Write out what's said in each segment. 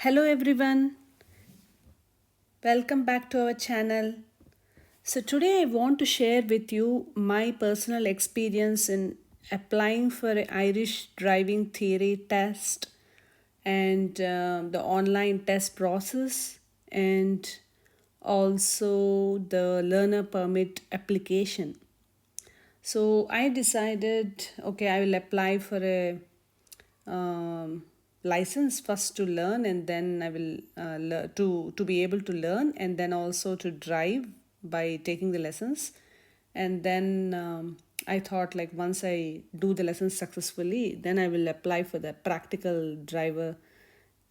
Hello everyone, welcome back to our channel. So today I want to share with you my personal experience in applying for an Irish driving theory test and the online test process and also the learner permit application. So I decided, okay, I will apply for a um, license first to learn, and then I will to be able to learn, and then also to drive by taking the lessons, and then I thought like once I do the lessons successfully, then I will apply for the practical driver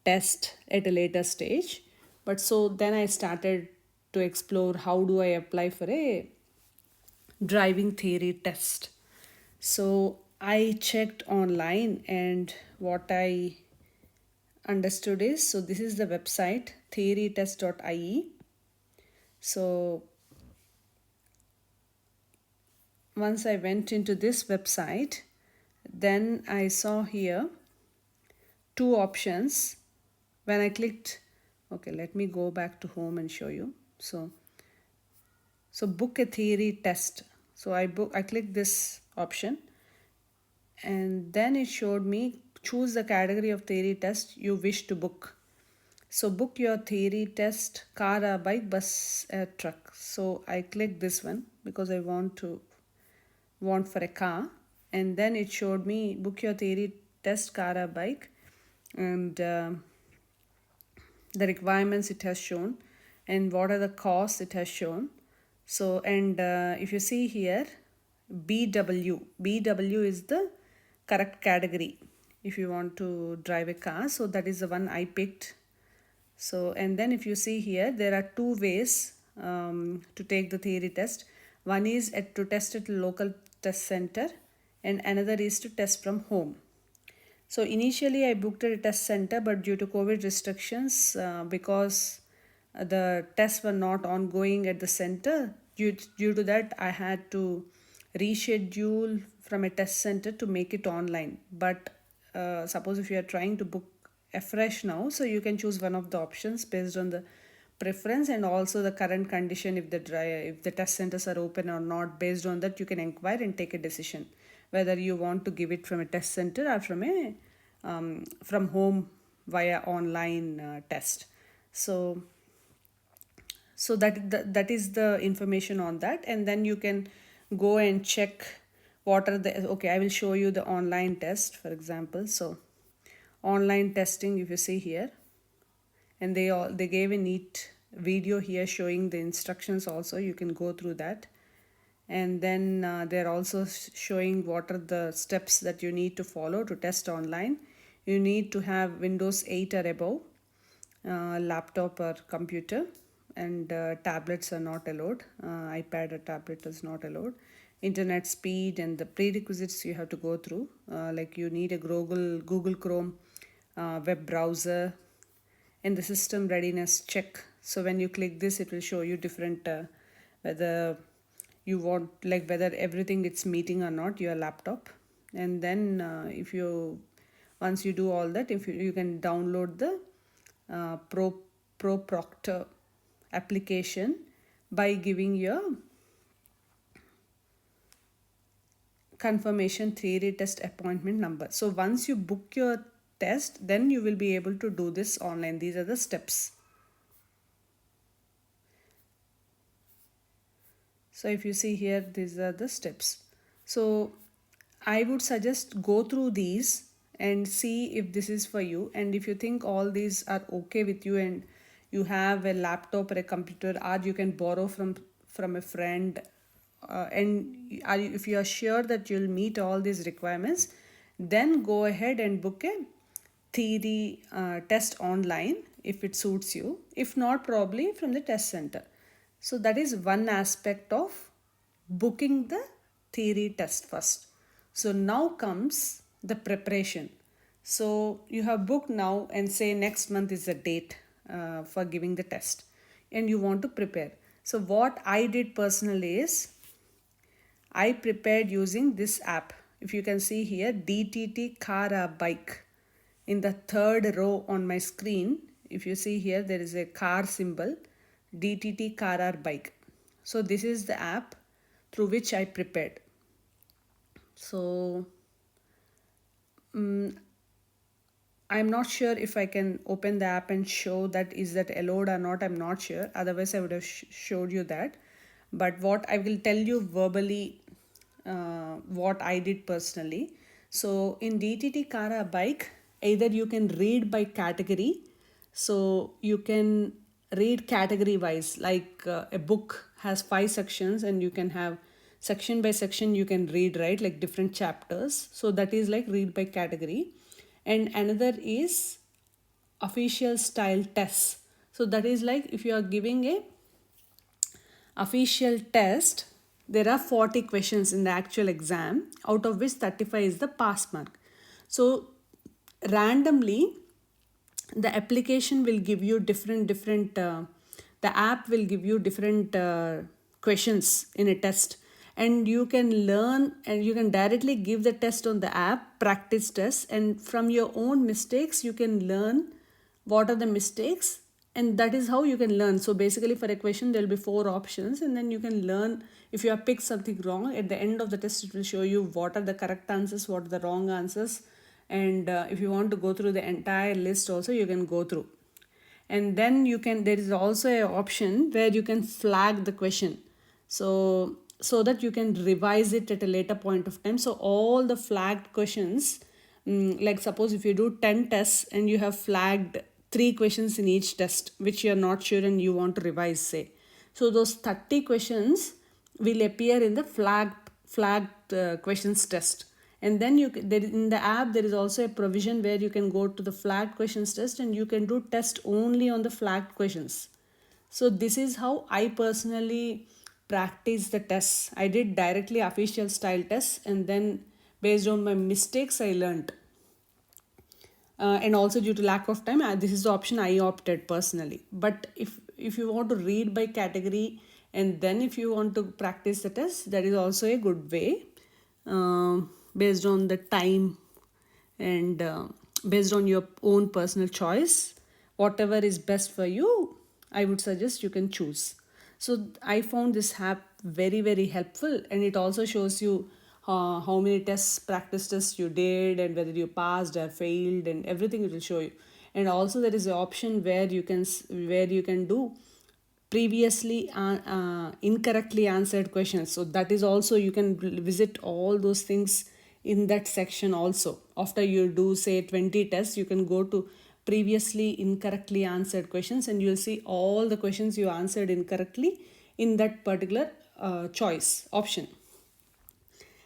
test at a later stage. But so then I started to explore how do I apply for a driving theory test. So I checked online, and what I understood is, so this is the website theorytest.ie. So once I went into this website, then I saw here two options. When I clicked, okay, let me go back to home and show you. So book a theory test. So I clicked this option, and then it showed me choose the category of theory test you wish to book. So book your theory test, car or bike, bus or truck. So I click this one because I want for a car, and then it showed me book your theory test, car or bike, and the requirements it has shown, and what are the costs it has shown. So and if you see here, BW is the correct category if you want to drive a car. So that is the one I picked. So, and then if you see here, there are two ways to take the theory test. One is to test at a local test center, and another is to test from home. So initially I booked at a test center, but due to COVID restrictions, because the tests were not ongoing at the center, due to that I had to reschedule from a test center to make it online. But suppose if you are trying to book afresh now, so you can choose one of the options based on the preference and also the current condition, if the test centers are open or not. Based on that you can inquire and take a decision whether you want to give it from a test center or from home via online test. So that is the information on that, and then you can go and check what are the, okay, I will show you the online test, for example. So online testing, if you see here, and they gave a neat video here showing the instructions also, you can go through that. And then they're also showing what are the steps that you need to follow to test online. You need to have Windows 8 or above, laptop or computer, and tablets are not allowed. iPad or tablet is not allowed. Internet speed and the prerequisites you have to go through, like you need a Google Chrome web browser, and the system readiness check. So when you click this, it will show you different whether you want, like whether everything it's meeting or not your laptop. And then if you once you do all that, if you can download the Pro Proctor application by giving your confirmation theory test appointment number. So once you book your test, then you will be able to do this online. These are the steps. So if you see here, these are the steps. So I would suggest go through these and see if this is for you. And if you think all these are okay with you, and you have a laptop or a computer, or you can borrow from a friend, and if you are sure that you'll meet all these requirements, then go ahead and book a theory test online if it suits you. If not, probably from the test center. So that is one aspect of booking the theory test first. So now comes the preparation. So you have booked now, and say next month is the date for giving the test, and you want to prepare. So what I did personally is I prepared using this app. If you can see here, DTT car or bike, in the third row on my screen, if you see here, there is a car symbol, DTT car or bike. So this is the app through which I prepared. So I'm not sure if I can open the app and show that is that allowed or not. I'm not sure. Otherwise, I would have showed you that. But what I will tell you verbally, what I did personally. So in DTT Kara bike, either you can read by category. So you can read category wise, like a book has 5 sections, and you can have section by section you can read, right, like different chapters. So that is like read by category. And another is official style tests. So that is like if you are giving a official test, there are 40 questions in the actual exam, out of which 35 is the pass mark. So randomly the application will give you different the app will give you different questions in a test, and you can learn and you can directly give the test on the app, practice test, and from your own mistakes you can learn what are the mistakes, and that is how you can learn. So basically for a question there will be 4 options, and then you can learn. If you have picked something wrong, at the end of the test it will show you what are the correct answers, what are the wrong answers, and if you want to go through the entire list also, you can go through. And then you can, there is also an option where you can flag the question, so that you can revise it at a later point of time. So all the flagged questions, like suppose if you do 10 tests and you have flagged 3 questions in each test which you are not sure and you want to revise, say, so those 30 questions will appear in the flagged questions test. And then there in the app there is also a provision where you can go to the flagged questions test and you can do test only on the flagged questions. So this is how I personally practice the tests. I did directly official style tests, and then based on my mistakes I learned. And also due to lack of time, this is the option I opted personally. But if you want to read by category and then if you want to practice the test, that is also a good way, based on the time and based on your own personal choice. Whatever is best for you, I would suggest you can choose. So I found this app very helpful, and it also shows you how many tests, practice tests you did, and whether you passed or failed, and everything it will show you. And also there is an option where you can do previously incorrectly answered questions. So that is also, you can visit all those things in that section also. After you do say 20 tests, you can go to previously incorrectly answered questions, and you'll see all the questions you answered incorrectly in that particular choice option.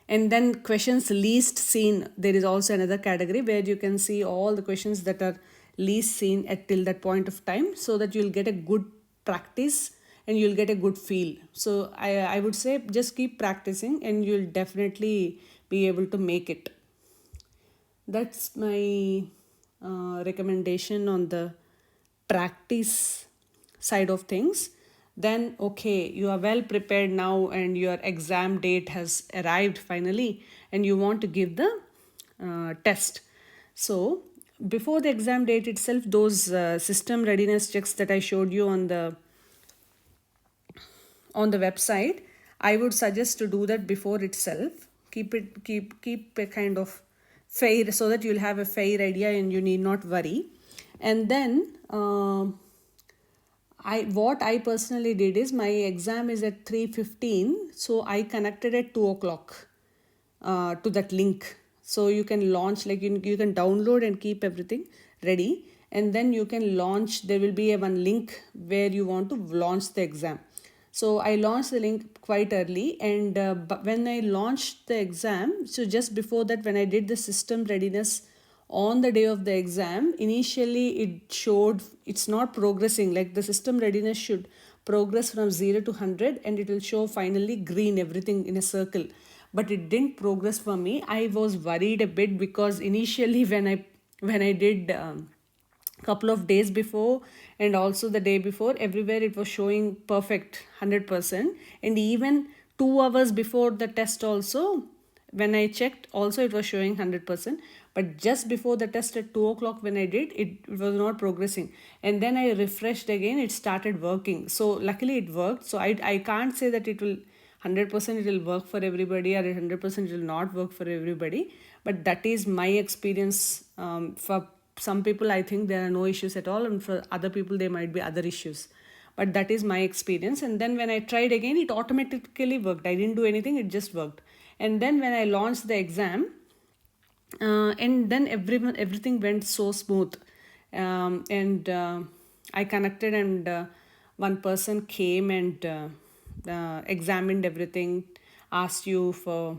And then questions least seen, there is also another category where you can see all the questions that are least seen at till that point of time, so that you'll get a good practice and you'll get a good feel. So I would say just keep practicing and you'll definitely be able to make it. That's my recommendation on the practice side of things. Then okay, you are well prepared now and your exam date has arrived finally, and you want to give the test. So before the exam date itself, those system readiness checks that I showed you on the website, I would suggest to do that before itself. Keep a kind of fair, so that you'll have a fair idea and you need not worry. And then what I personally did is, my exam is at 3:15, so I connected at 2 o'clock to that link. So you can launch, like you can download and keep everything ready, and then you can launch. There will be one link where you want to launch the exam. So I launched the link quite early, and when I launched the exam, so just before that, when I did the system readiness on the day of the exam, initially it showed it's not progressing. Like the system readiness should progress from 0 to 100, and it will show finally green, everything in a circle. But it didn't progress for me. I was worried a bit, because initially when I did couple of days before and also the day before, everywhere it was showing perfect 100%, and even 2 hours before the test also, when I checked also it was showing 100%, but just before the test at 2 o'clock when I did it, it was not progressing, and then I refreshed again, it started working. So luckily it worked. So I can't say that it will 100% it will work for everybody or 100% it will not work for everybody, but that is my experience. For some people I think there are no issues at all, and for other people there might be other issues, but that is my experience. And then when I tried again it automatically worked, I didn't do anything, it just worked. And then when I launched the exam, and then everything went so smooth. And I connected, and one person came and examined everything, asked you for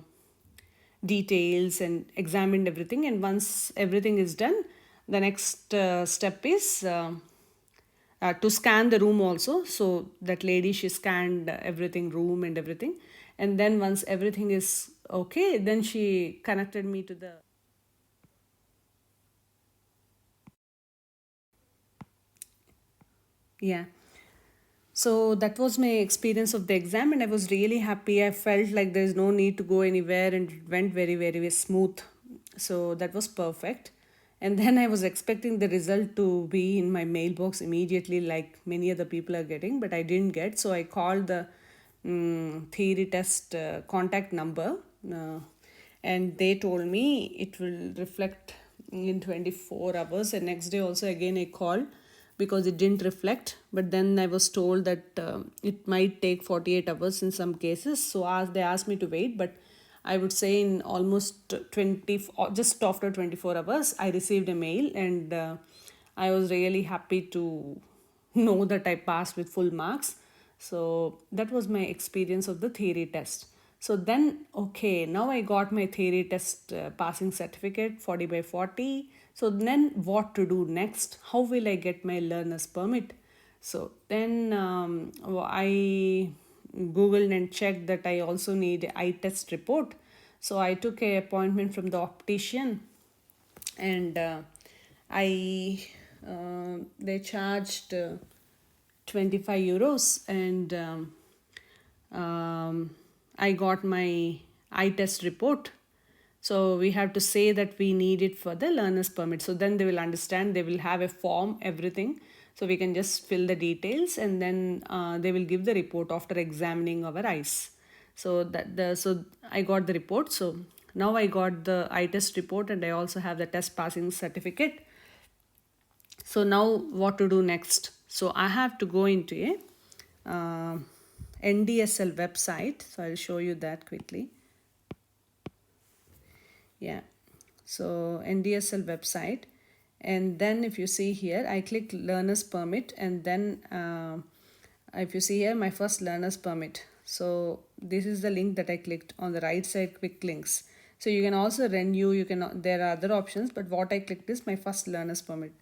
details and examined everything. And once everything is done, the next step is to scan the room also. So that lady, she scanned everything, room and everything. And then once everything is okay, then she connected me to the, yeah. So that was my experience of the exam, and I was really happy. I felt like there's no need to go anywhere, and it went very, very smooth. So that was perfect. And then I was expecting the result to be in my mailbox immediately, like many other people are getting, but I didn't get. So I called the theory test contact number, uh, and they told me it will reflect in 24 hours. And next day also again I called because it didn't reflect, but then I was told that it might take 48 hours in some cases. So as they asked me to wait, but I would say in almost 20, or just after 24 hours I received a mail, and I was really happy to know that I passed with full marks. So that was my experience of the theory test. So then, okay, now I got my theory test passing certificate 40 by 40. So then, what to do next? How will I get my learner's permit? So then I Googled and checked that I also need eye test report. So I took a appointment from the optician, and I they charged 25 euros, and I got my eye test report. So we have to say that we need it for the learner's permit. So then they will understand, they will have a form, everything. So we can just fill the details, and then they will give the report after examining our eyes. So I got the report. So now I got the eye test report, and I also have the test passing certificate. So now what to do next? So I have to go into a NDSL website. So I'll show you that quickly. Yeah. So NDSL website, and then if you see here, I click learner's permit, and then if you see here, my first learner's permit. So this is the link that I clicked on the right side, quick links. So you can also renew, you can, there are other options, but what I clicked is my first learner's permit.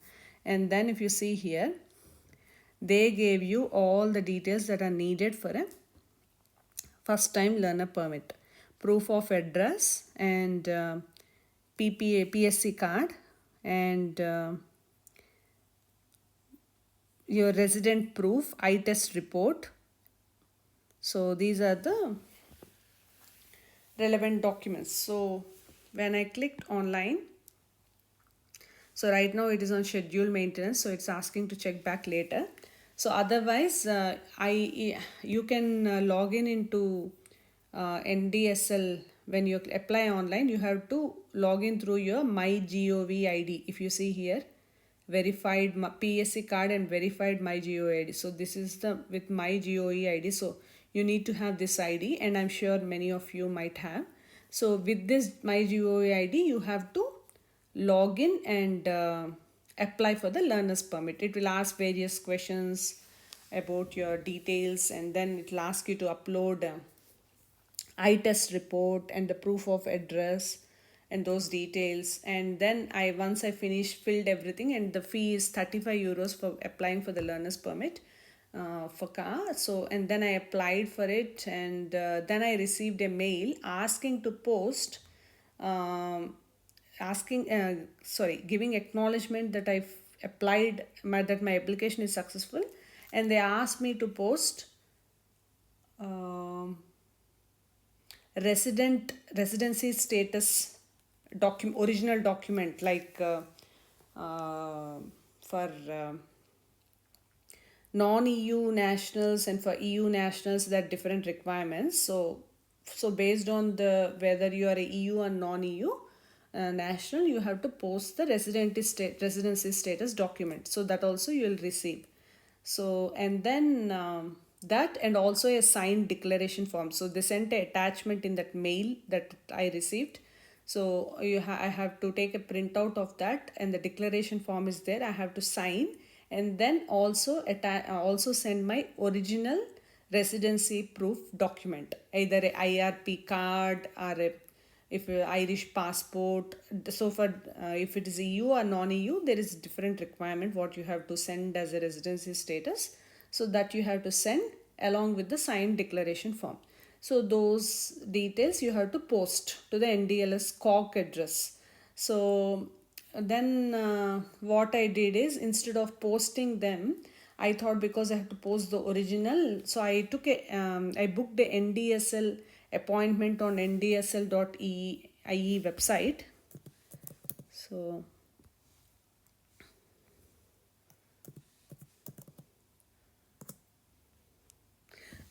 And then if you see here, they gave you all the details that are needed for a first time learner permit, proof of address, and PPA PSC card, and your resident proof, eye test report. So these are the relevant documents. So when I clicked online, so right now it is on schedule maintenance, so it's asking to check back later. So otherwise, you can log in into NDSL. When you apply online, you have to log in through your MyGov ID. If you see here, verified PSC card and verified MyGov ID. So this is the with MyGov ID. So you need to have this ID, and I'm sure many of you might have. So with this MyGov ID, you have to log in and apply for the learner's permit. It will ask various questions about your details, and then it will ask you to upload eye test report and the proof of address and those details. And then once I finished, filled everything, and the fee is 35 euros for applying for the learner's permit for car. So and then I applied for it, and then I received a mail asking to post, um, giving acknowledgement that I've applied, that my application is successful, and they asked me to post um, residency status original document, like for non-EU nationals and for EU nationals, there are different requirements. So based on the whether you are a EU or non-EU national, you have to post the residency status document. So that also you will receive. So and then that, and also a signed declaration form. So they sent an attachment in that mail that I received. So I have to take a printout of that, and the declaration form is there. I have to sign, and then also send my original residency proof document, either a IRP card or a if a Irish passport. So for if it is EU or non-EU, there is different requirement what you have to send as a residency status. So that you have to send along with the signed declaration form. So those details you have to post to the NDLS COG address. So then what I did is, instead of posting them, I thought because I have to post the original, so I booked the NDSL appointment on ndsl.ie website. So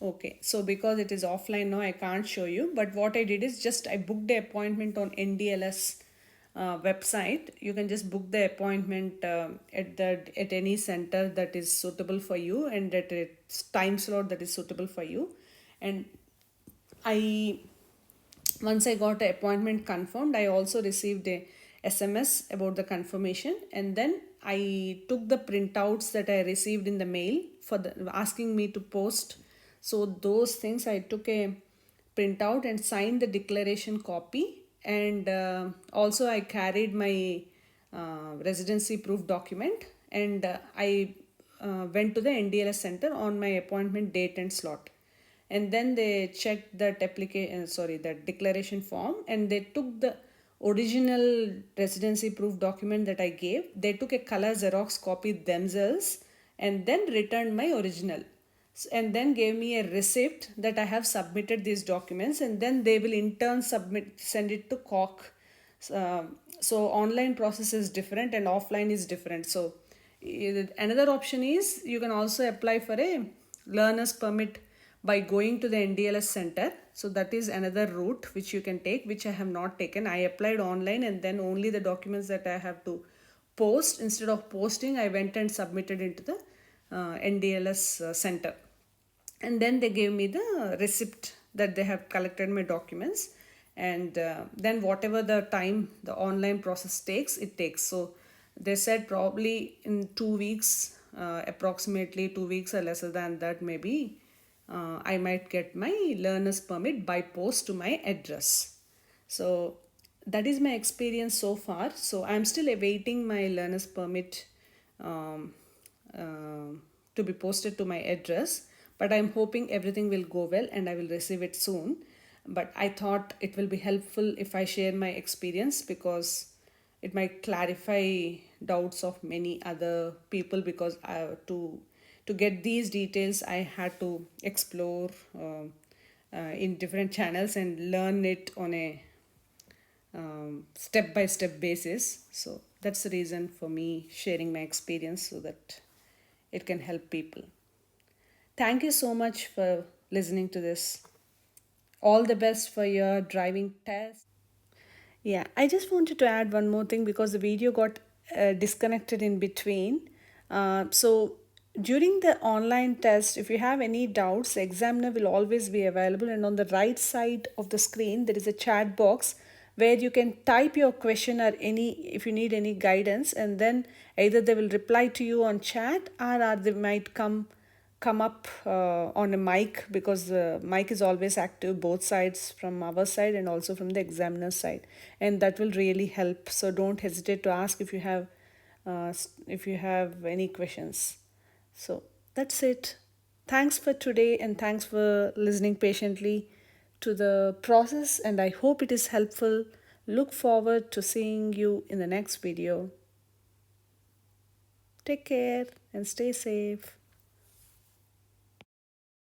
okay, so because it is offline now, I can't show you. But what I did is, just I booked the appointment on NDLS website. You can just book the appointment at any center that is suitable for you, and at a time slot that is suitable for you. And I once I got the appointment confirmed, I also received a SMS about the confirmation, and then I took the printouts that I received in the mail for asking me to post. So those things I took a printout and signed the declaration copy, and also I carried my residency proof document, and I went to the NDLS center on my appointment date and slot. And then they checked that that declaration form, and they took the original residency proof document that I gave. They took a color Xerox copy themselves, and then returned my original, and then gave me a receipt that I have submitted these documents, and then they will in turn send it to COC. So online process is different and offline is different. So another option is, you can also apply for a learner's permit by going to the NDLS center. So that is another route which you can take, which I have not taken. I applied online, and then only the documents that I have to post, instead of posting, I went and submitted into the NDLS center. And then they gave me the receipt that they have collected my documents. And then whatever the time the online process takes, it takes. So they said probably in 2 weeks, approximately 2 weeks or lesser than that, maybe I might get my learner's permit by post to my address. So that is my experience so far. So I'm still awaiting my learner's permit um, to be posted to my address, but I'm hoping everything will go well and I will receive it soon. But I thought it will be helpful if I share my experience, because it might clarify doubts of many other people, because to get these details I had to explore in different channels and learn it on a step by step basis. So that's the reason for me sharing my experience, so that it can help people. Thank you so much for listening to this. All the best for your driving test. Yeah, I just wanted to add one more thing, because the video got disconnected in between. So during the online test, if you have any doubts, the examiner will always be available. And on the right side of the screen, there is a chat box where you can type your question, or if you need any guidance, and then either they will reply to you on chat, or they might come up on a mic, because the mic is always active both sides, from our side and also from the examiner's side, and that will really help. So don't hesitate to ask if you have any questions. So that's it. Thanks for today, and thanks for listening patiently to the process, and I hope it is helpful. Look forward to seeing you in the next video. Take care and stay safe.